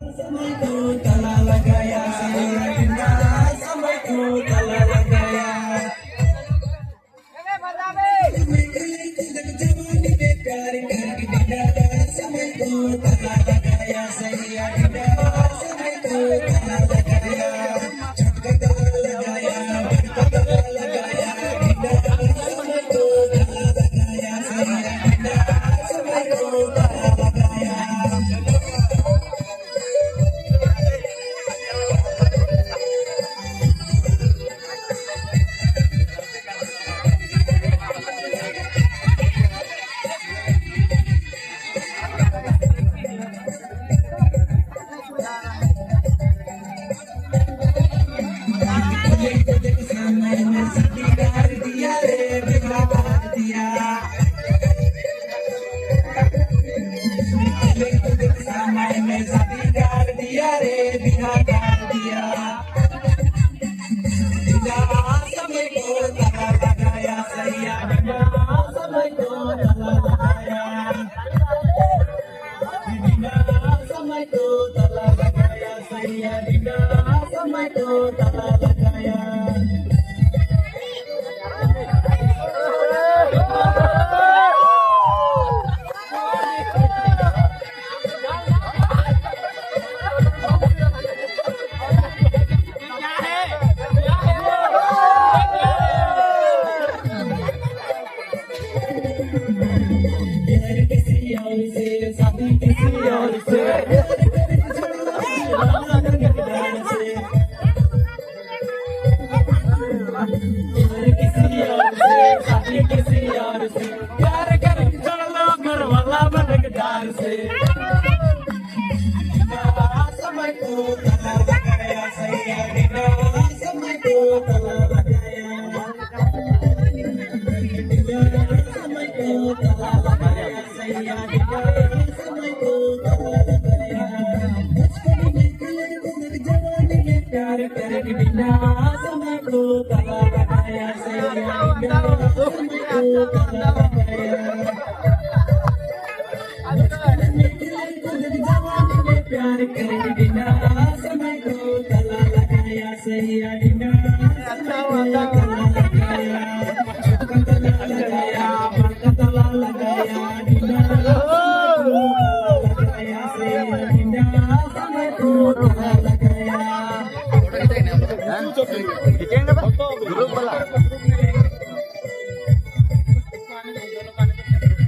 समय को ताला लगाया सैया बिना समय को ताला लगाया जवानी में प्यार करके बिना समय को ताला लगाया सैया बिना समय को ताला लगाया झटका ताला लगाया झटका ताला लगाया बिना समय को ताला लगाया सैया बिना समय को ताला लगाया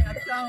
अच्छा